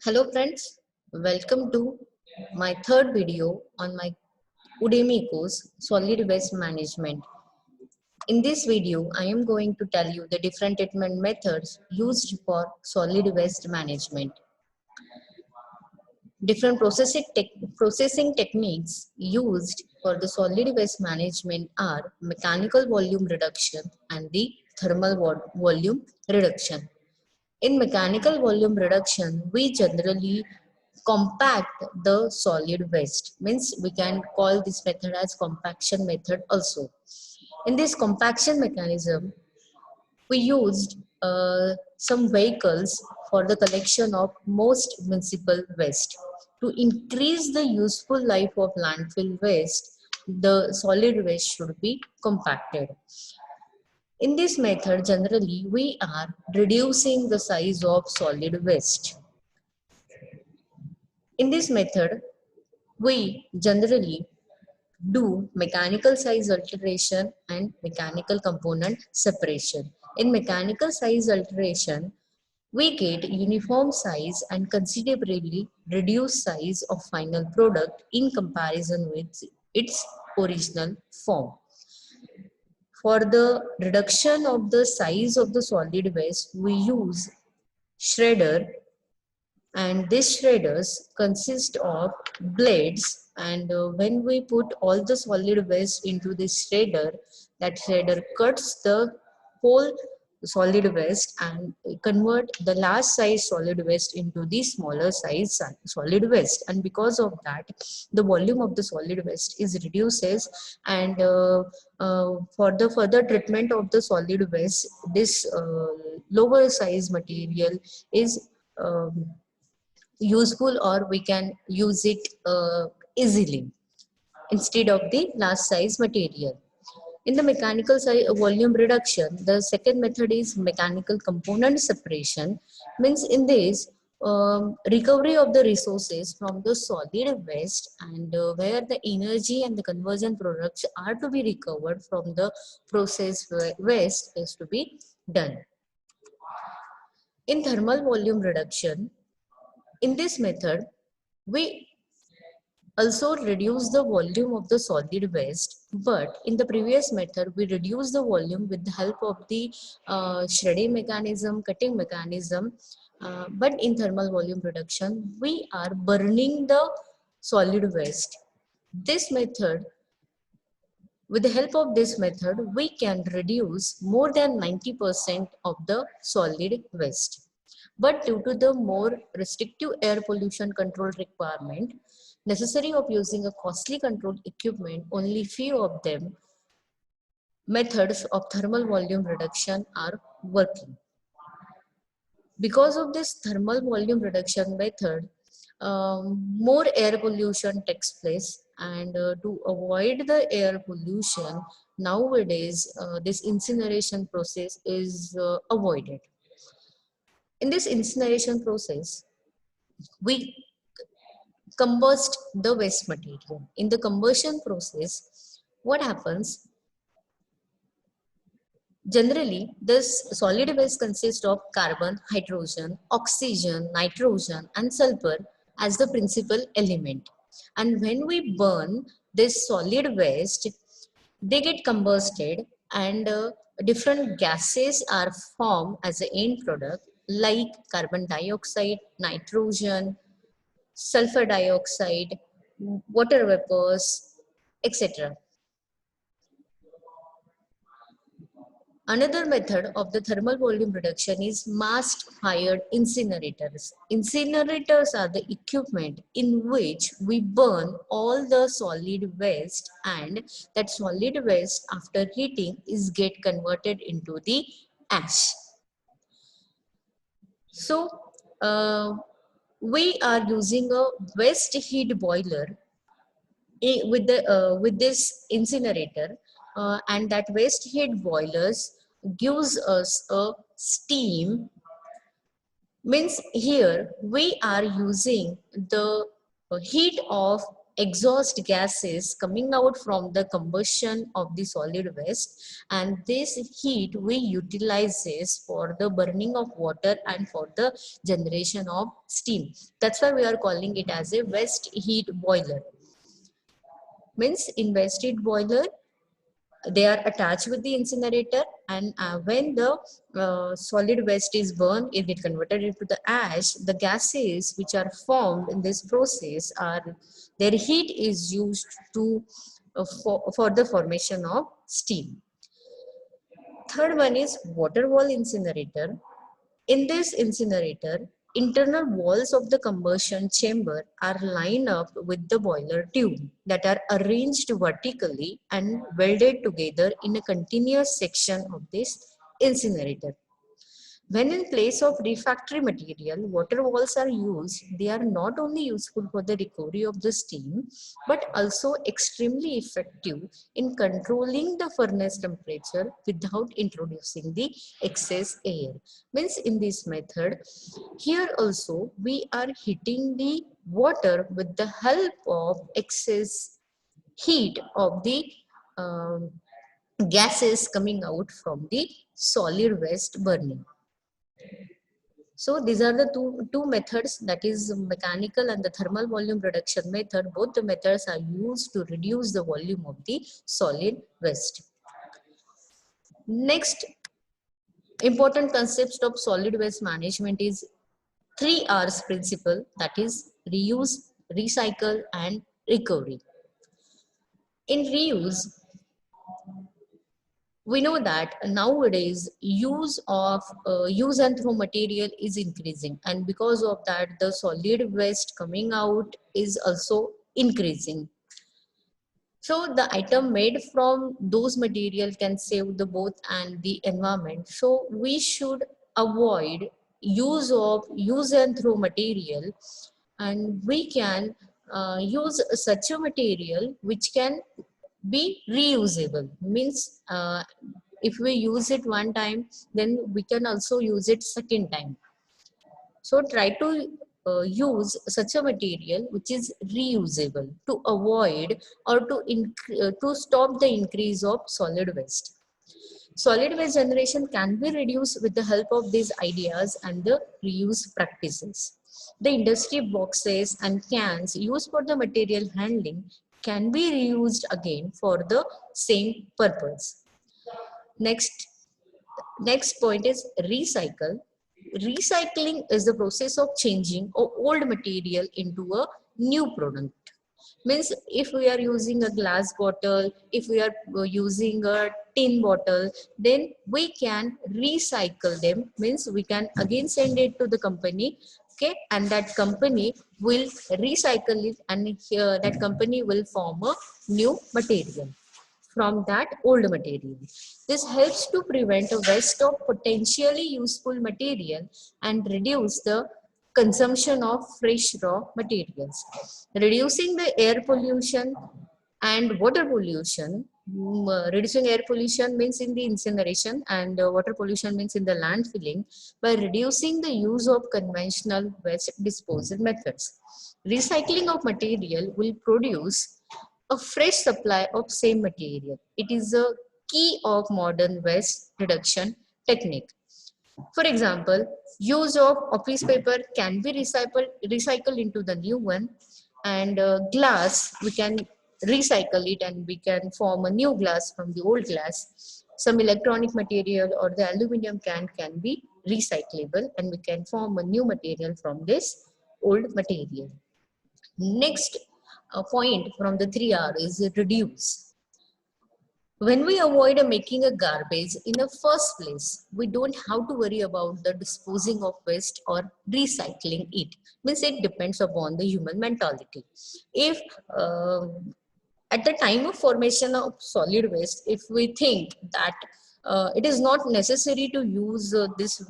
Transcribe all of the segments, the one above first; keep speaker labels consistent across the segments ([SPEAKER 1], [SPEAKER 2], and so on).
[SPEAKER 1] Hello friends, welcome to my third video on my Udemy course Solid Waste Management. In this video, I am going to tell you the different treatment methods used for solid waste management. Different processing techniques used for the solid waste management are mechanical volume reduction and the thermal volume reduction. In mechanical volume reduction, we generally compact the solid waste. Means we can call this method as compaction method also. In this compaction mechanism, we used some vehicles for the collection of most municipal waste. To increase the useful life of landfill waste, the solid waste should be compacted. In this method, generally, we are reducing the size of solid waste. In this method, we generally do mechanical size alteration and mechanical component separation. In mechanical size alteration, we get uniform size and considerably reduced size of final product in comparison with its original form. For the reduction of the size of the solid waste, we use shredder, and these shredders consist of blades, and when we put all the solid waste into this shredder, that shredder cuts the whole solid waste and convert the large size solid waste into the smaller size solid waste, and because of that the volume of the solid waste is reduces, and for the further treatment of the solid waste, this lower size material is useful, or we can use it easily instead of the large size material. In the mechanical volume reduction, the second method is mechanical component separation. Means in this, recovery of the resources from the solid waste, and where the energy and the conversion products are to be recovered from the process waste is to be done. In thermal volume reduction, in this method, we also reduce the volume of the solid waste, but in the previous method we reduce the volume with the help of the shredding mechanism, cutting mechanism, but in thermal volume reduction we are burning the solid waste. This method, with the help of this method, we can reduce more than 90% of the solid waste. But due to the more restrictive air pollution control requirement necessary of using a costly control equipment, only few of them methods of thermal volume reduction are working. Because of this thermal volume reduction method, more air pollution takes place, and to avoid the air pollution, nowadays this incineration process is avoided. In this incineration process, we combust the waste material. In the combustion process, what happens? Generally, this solid waste consists of carbon, hydrogen, oxygen, nitrogen, and sulfur as the principal element. And when we burn this solid waste, they get combusted, and different gases are formed as the end product, like carbon dioxide, nitrogen, sulfur dioxide, water vapors, etc. Another method of the thermal volume reduction is mast-fired incinerators. Incinerators are the equipment in which we burn all the solid waste, and that solid waste after heating is get converted into the ash. So, we are using a waste heat boiler with this incinerator, and that waste heat boilers gives us a steam. Means here we are using the heat of exhaust gases coming out from the combustion of the solid waste, and this heat we utilizes for the burning of water and for the generation of steam. That's why we are calling it as a waste heat boiler. Means in waste heat boiler, they are attached with the incinerator, and when the solid waste is burned, it is converted into the ash. The gases which are formed in this process are, their heat is used to for the formation of steam. Third one is water wall incinerator. In this incinerator, internal walls of the combustion chamber are lined up with the boiler tube that are arranged vertically and welded together in a continuous section of this incinerator. When in place of refractory material, water walls are used, they are not only useful for the recovery of the steam, but also extremely effective in controlling the furnace temperature without introducing the excess air. Means in this method, here also we are heating the water with the help of excess heat of the um, gases coming out from the solid waste burning. So these are the two methods, that is mechanical and the thermal volume reduction method. Both the methods are used to reduce the volume of the solid waste. Next important concept of solid waste management is 3 R's principle, that is reuse, recycle and recovery. In reuse, we know that nowadays use and throw material is increasing, and because of that the solid waste coming out is also increasing. So the item made from those material can save the both and the environment. So we should avoid use and throw material, and we can use such a material which can be reusable. Means if we use it one time, then we can also use it second time. So try to use such a material which is reusable to avoid or to stop the increase of solid waste. Solid waste generation can be reduced with the help of these ideas and the reuse practices. The industry boxes and cans used for the material handling can be reused again for the same purpose. Next, next point is recycle. Recycling is the process of changing a old material into a new product. Means if we are using a glass bottle, if we are using a tin bottle, then we can recycle them. Means we can again send it to the company, okay, and that company will recycle it, and that company will form a new material from that old material. This helps to prevent a waste of potentially useful material and reduce the consumption of fresh raw materials. Reducing the air pollution and water pollution. Reducing air pollution means in the incineration, and water pollution means in the landfilling, by reducing the use of conventional waste disposal methods. Recycling of material will produce a fresh supply of same material. It is a key of modern waste reduction technique. For example, use of office paper can be recycled into the new one, and glass we can recycle it and we can form a new glass from the old glass. Some electronic material or the aluminum can be recyclable, and we can form a new material from this old material. Next point from the 3R is reduce. When we avoid making a garbage in the first place, we don't have to worry about the disposing of waste or recycling it. Means it depends upon the human mentality. If at the time of formation of solid waste, if we think that it is not necessary to use this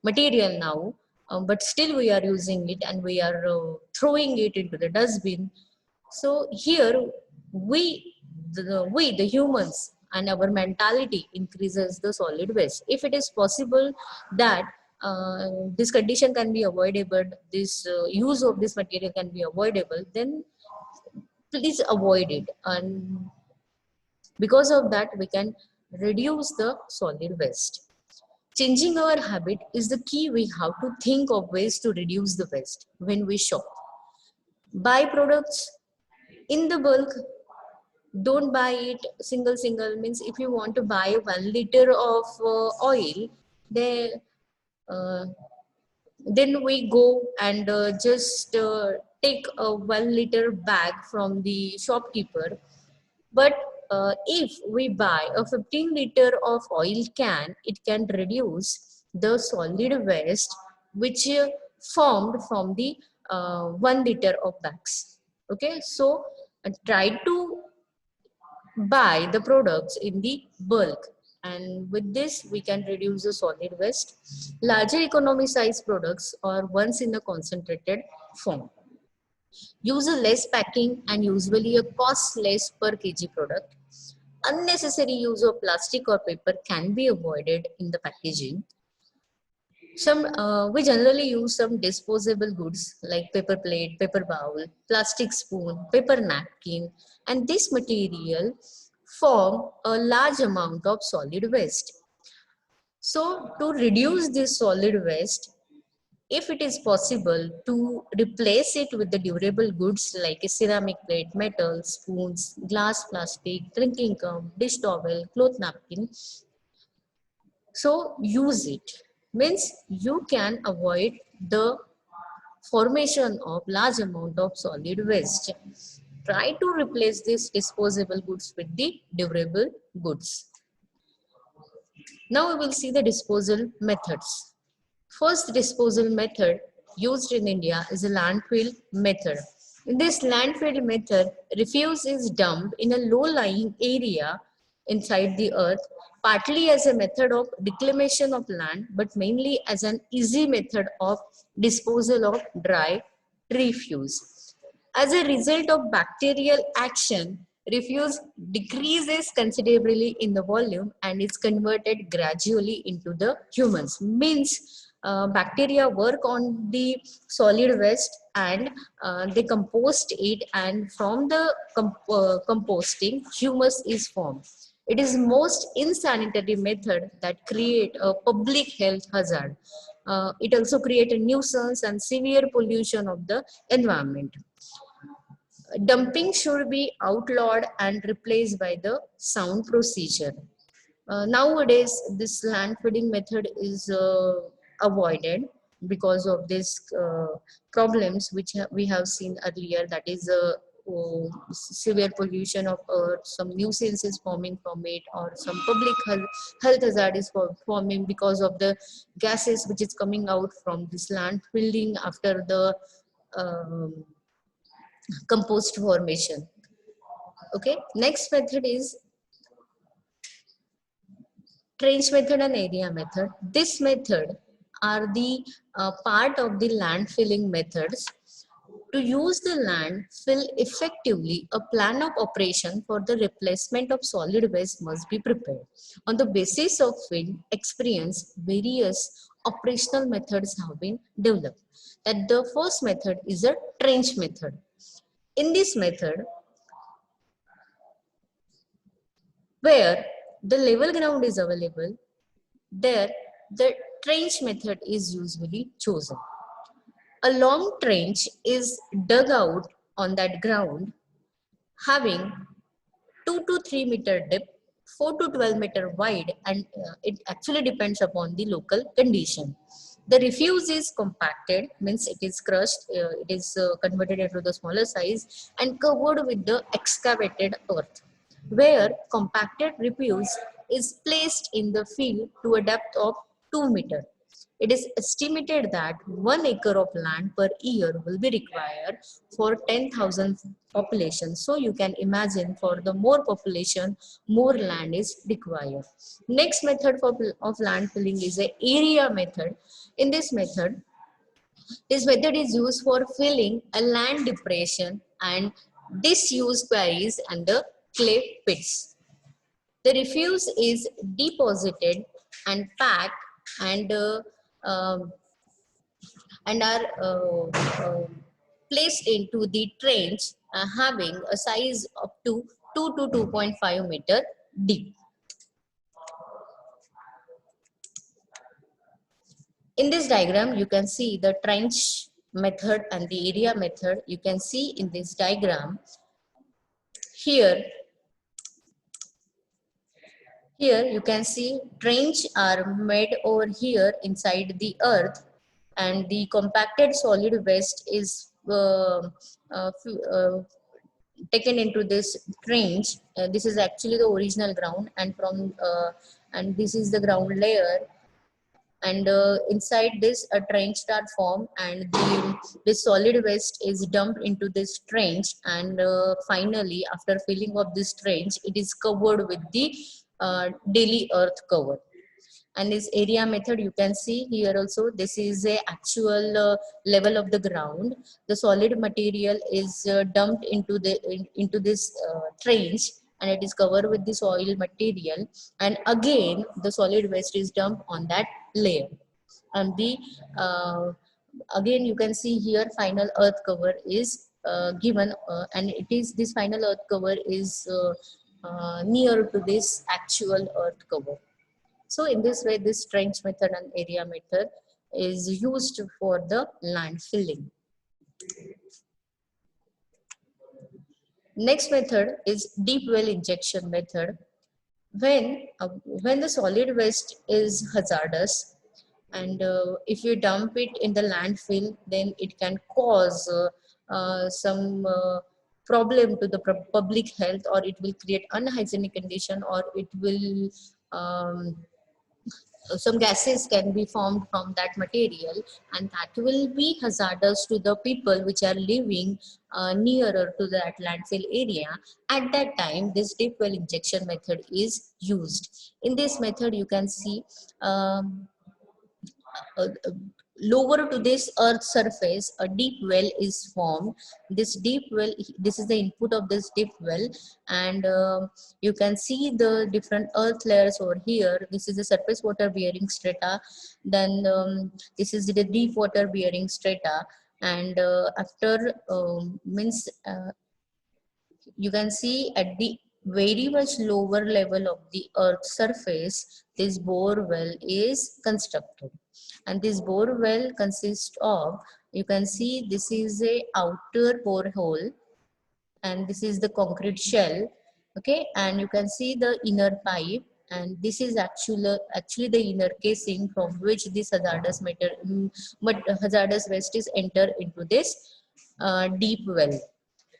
[SPEAKER 1] material now, but still we are using it and we are throwing it into the dustbin. So here we the humans and our mentality increases the solid waste. If it is possible that this condition can be avoidable, this use of this material can be avoidable, then please avoid it, and because of that we can reduce the solid waste. Changing our habit is the key. We have to think of ways to reduce the waste when we shop. Buy products in the bulk. Don't buy it single. Means if you want to buy 1 liter of oil, then uh, we go and just take a 1 liter bag from the shopkeeper. But if we buy a 15 liter of oil can, it can reduce the solid waste which formed from the 1 liter of bags. Okay, so try to buy the products in the bulk, and with this we can reduce the solid waste. Larger economy size products or ones in a concentrated form use a less packing and usually a cost less per kg product. Unnecessary use of plastic or paper can be avoided in the packaging. We generally use some disposable goods like paper plate, paper bowl, plastic spoon, paper napkin, and this material form a large amount of solid waste. So to reduce this solid waste, if it is possible to replace it with the durable goods like a ceramic plate, metal, spoons, glass, plastic, drinking cup, dish towel, cloth napkin, so use it. Means you can avoid the formation of large amount of solid waste. Try to replace these disposable goods with the durable goods. Now we will see the disposal methods. First disposal method used in India is a landfill method. In this landfill method, refuse is dumped in a low-lying area inside the earth, partly as a method of reclamation of land, but mainly as an easy method of disposal of dry refuse. As a result of bacterial action, refuse decreases considerably in the volume and is converted gradually into the humans. Means bacteria work on the solid waste and they compost it, and from the composting, humus is formed. It is most insanitary method that create a public health hazard. It also create a nuisance and severe pollution of the environment. Dumping should be outlawed and replaced by the sound procedure. Nowadays, this land feeding method is avoided because of these problems which we have seen earlier, that is severe pollution of earth, some nuisances forming from it, or some public health hazard is forming because of the gases which is coming out from this land filling after the um, compost formation. Okay, next method is trench method and area method. This method are the part of the land filling methods. To use the land fill effectively, a plan of operation for the replacement of solid waste must be prepared. On the basis of field experience, various operational methods have been developed. That the first method is a trench method. In this method, where the level ground is available, there the trench method is usually chosen. A long trench is dug out on that ground having 2 to 3 meter depth, 4 to 12 meter wide, and it actually depends upon the local condition. The refuse is compacted, means it is crushed, it is converted into the smaller size and covered with the excavated earth, where compacted refuse is placed in the field to a depth of 2 meter. It is estimated that 1 acre of land per year will be required for 10,000 population. So you can imagine, for the more population, more land is required. Next method of land filling is a area method. In this method is used for filling a land depression and disused quarries and the clay pits. The refuse is deposited and packed and um, and are placed into the trench having a size up to 2 to 2.5 meter deep. In this diagram, you can see the trench method and the area method. You can see in this diagram here. Here you can see trench are made over here inside the earth, and the compacted solid waste is taken into this trench. This is actually the original ground, and this is the ground layer, and inside this a trench start form, and this solid waste is dumped into this trench, and finally after filling of this trench it is covered with the daily earth cover. And this area method, you can see here also, this is a actual level of the ground. The solid material is dumped into into this trench, and it is covered with the soil material, and again the solid waste is dumped on that layer. And the again you can see here final earth cover is given, and it is this final earth cover is near to this actual earth cover. So in this way, this trench method and area method is used for the land filling. Next method is deep well injection method. When the solid waste is hazardous, and if you dump it in the landfill, then it can cause some problem to the public health, or it will create unhygienic condition, or it will some gases can be formed from that material, and that will be hazardous to the people which are living nearer to that landfill area. At that time, this deep well injection method is used. In this method, you can see uh, uh, lower to this earth surface a deep well is formed. This deep well, this is the input of this deep well, and you can see the different earth layers over here. This is the surface water bearing strata, then this is the deep water bearing strata, and after means you can see at the very much lower level of the earth surface this bore well is constructed. And this bore well consists of, you can see this is a outer borehole, and this is the concrete shell, okay, and you can see the inner pipe, and this is actually the inner casing from which this hazardous matter hazardous waste is enter into this deep well.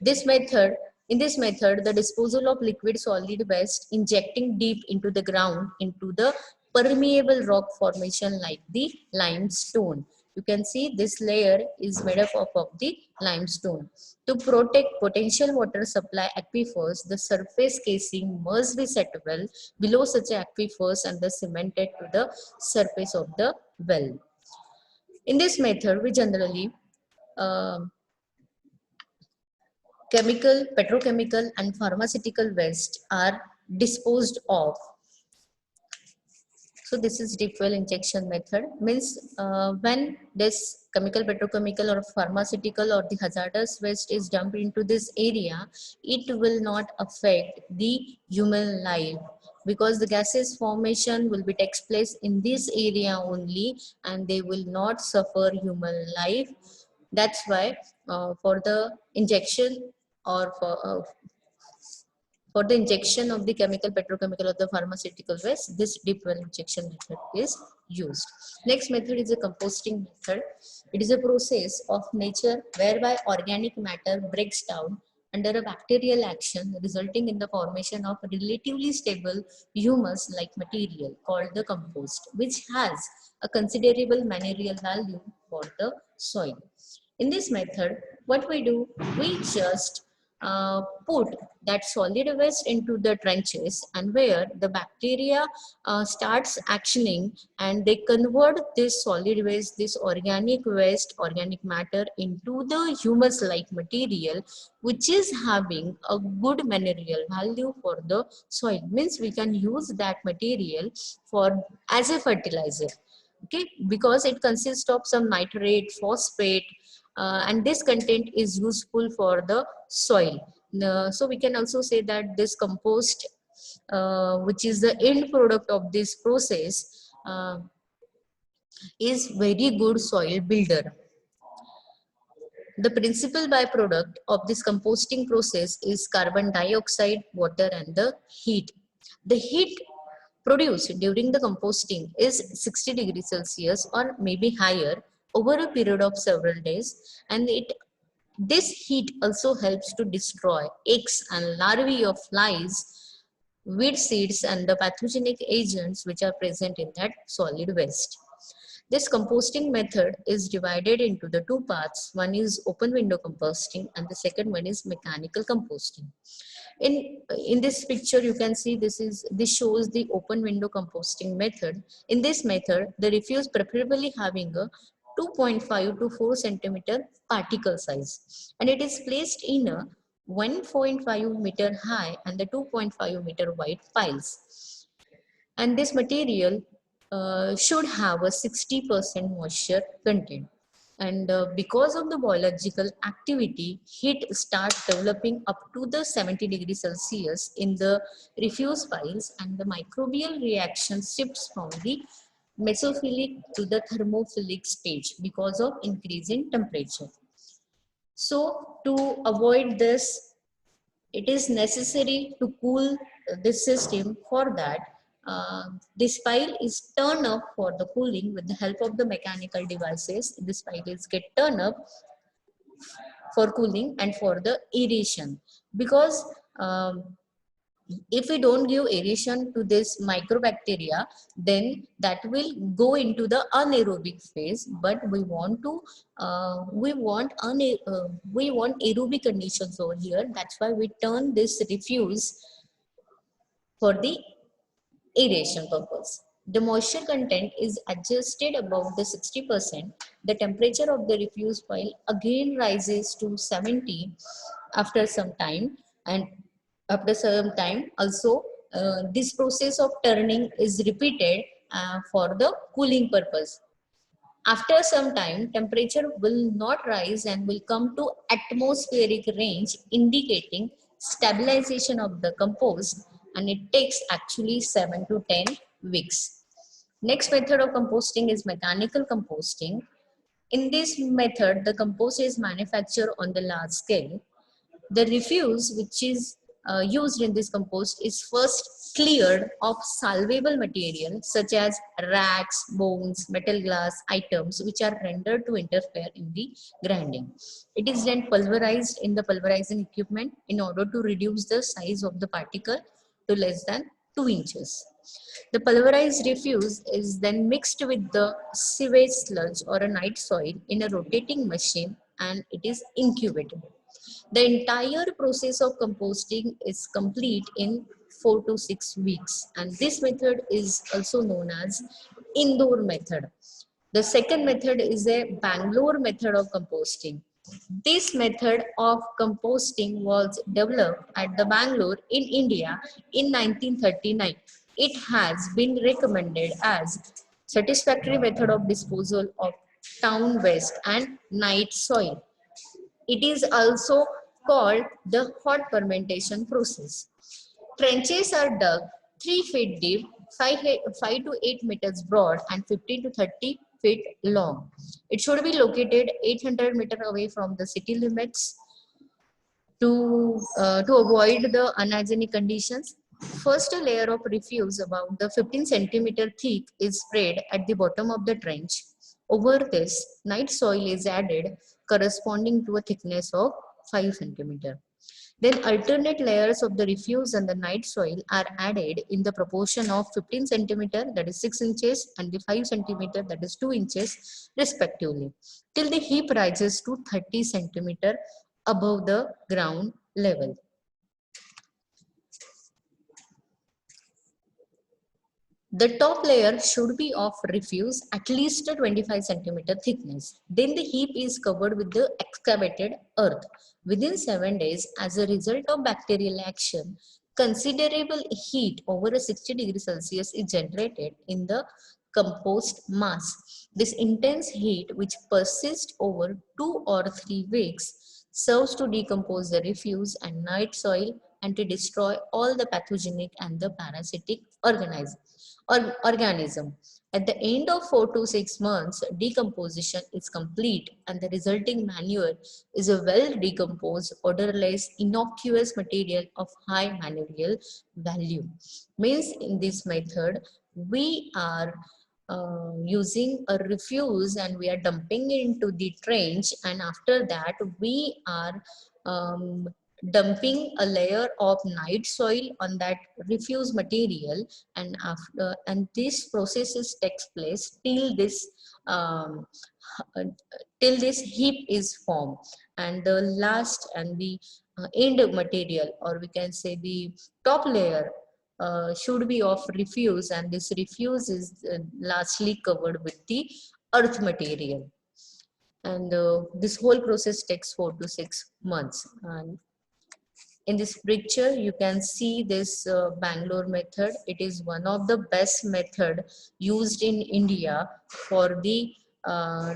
[SPEAKER 1] This method, in this method, the disposal of liquid solid waste injecting deep into the ground into the permeable rock formation like the limestone. You can see this layer is made up of the limestone. To protect potential water supply aquifers, the surface casing must be set well below such aquifers and the cemented to the surface of the well. In this method, we generally chemical, petrochemical and pharmaceutical waste are disposed of. So this is deep well injection method. Means when this chemical, petrochemical or pharmaceutical or the hazardous waste is dumped into this area, it will not affect the human life, because the gases formation will be takes place in this area only, and they will not suffer human life. That's why for the injection or for the injection of the chemical, petrochemical or the pharmaceutical waste, this deep well injection method is used. Next method is a composting method. It is a process of nature whereby organic matter breaks down under a bacterial action, resulting in the formation of a relatively stable humus-like material called the compost, which has a considerable manurial value for the soil. In this method, what we do, we just put that solid waste into the trenches, and where the bacteria starts actioning, and they convert this solid waste, this organic waste, organic matter into the humus like material, which is having a good manurial value for the soil. Means we can use that material for as a fertilizer, okay, because it consists of some nitrate, phosphate, and this content is useful for the soil. So we can also say that this compost, which is the end product of this process, is very good soil builder. The principal byproduct of this composting process is carbon dioxide, water, and the heat. The heat produced during the composting is 60 degrees Celsius or maybe higher over a period of several days, and this heat also helps to destroy eggs and larvae of flies, weed seeds, and the pathogenic agents which are present in that solid waste. This composting method is divided into the two parts. One is open window composting and the second one is mechanical composting. In this picture you can see this shows the open window composting method. In this method, the refuse preferably having a 2.5 to 4 centimeter particle size, and it is placed in a 1.5 meter high and the 2.5 meter wide piles, and this material should have a 60% moisture content. And because of the biological activity, heat starts developing up to the 70 degrees Celsius in the refuse piles, and the microbial reaction shifts from the mesophilic to the thermophilic stage because of increasing temperature. So to avoid this, it is necessary to cool this system. For that, this pile is turned up for the cooling with the help of the mechanical devices. This pile is get turned up for cooling and for the aeration, because if we don't give aeration to this microbacteria, then that will go into the anaerobic phase. But we want to we want aerobic conditions over here. That's why we turn this refuse for the aeration purpose. The moisture content is adjusted above the 60%. The temperature of the refuse pile again rises to 70 after some time, and after some time also this process of turning is repeated for the cooling purpose. After some time, temperature will not rise and will come to atmospheric range, indicating stabilization of the compost, and it takes actually 7 to 10 weeks. Next method of composting is mechanical composting. In this method, the compost is manufactured on the large scale. The refuse which is used in this compost is first cleared of salvable material such as racks, bones, metal glass items which are rendered to interfere in the grinding. It is then pulverized in the pulverizing equipment in order to reduce the size of the particle to less than 2 inches. The pulverized refuse is then mixed with the sewage sludge or a night soil in a rotating machine, and it is incubated. The entire process of composting is complete in 4 to 6 weeks, and this method is also known as indoor method. The second method is a Bangalore method of composting. This method of composting was developed at the Bangalore in India in 1939. It has been recommended as satisfactory method of disposal of town waste and night soil. It is also called the hot fermentation process. Trenches are dug 3 feet deep, 5 to 8 meters broad, and 15 to 30 feet long. It should be located 800 meters away from the city limits to avoid the unhygienic conditions. First, a layer of refuse about the 15 centimeter thick is spread at the bottom of the trench. Over this, night soil is added corresponding to a thickness of 5 centimeter. Then alternate layers of the refuse and the night soil are added in the proportion of 15 centimeter, that is 6 inches, and the 5 centimeter, that is 2 inches respectively, till the heap rises to 30 centimeter above the ground level. The top layer should be of refuse at least a 25 centimeter thickness. Then the heap is covered with the excavated earth. Within 7 days, as a result of bacterial action, considerable heat over a 60 degrees Celsius is generated in the compost mass. This intense heat, which persists over 2 or 3 weeks, serves to decompose the refuse and night soil and to destroy all the pathogenic and the parasitic organism. At the end of 4 to 6 months, decomposition is complete and the resulting manure is a well decomposed, odorless, innocuous material of high manurial value. Means in this method, we are using a refuse and we are dumping into the trench, and after that we are um, dumping a layer of night soil on that refuse material, and after and this processes takes place um, uh, till this heap is formed, and the last and the end material, or we can say the top layer, should be of refuse, and this refuse is largely covered with the earth material, and this whole process takes 4 to 6 months. And in this picture you can see this Bangalore method. It is one of the best method used in India for the uh,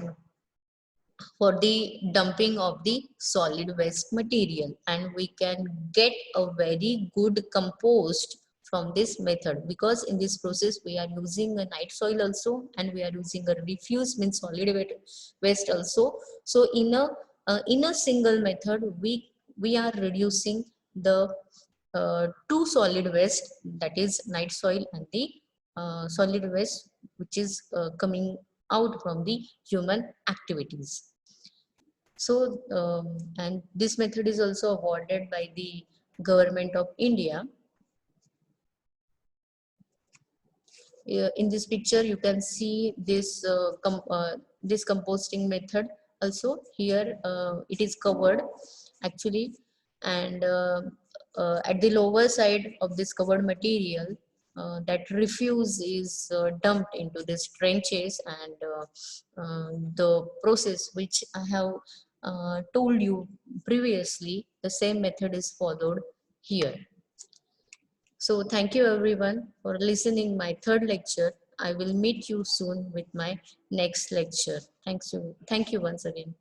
[SPEAKER 1] dumping of the solid waste material, and we can get a very good compost from this method, because in this process we are using a night soil also, and we are using a refuse, means solid waste also. So in a single method we are reducing the two solid waste, that is night soil, and the solid waste which is coming out from the human activities. So, and this method is also awarded by the government of India. In this picture, you can see this composting method. Also, here it is covered actually, and at the lower side of this covered material, that refuse is dumped into these trenches, and the process which I have told you previously, the same method is followed here. So thank you everyone for listening my third lecture. I will meet you soon with my next lecture. Thank you once again.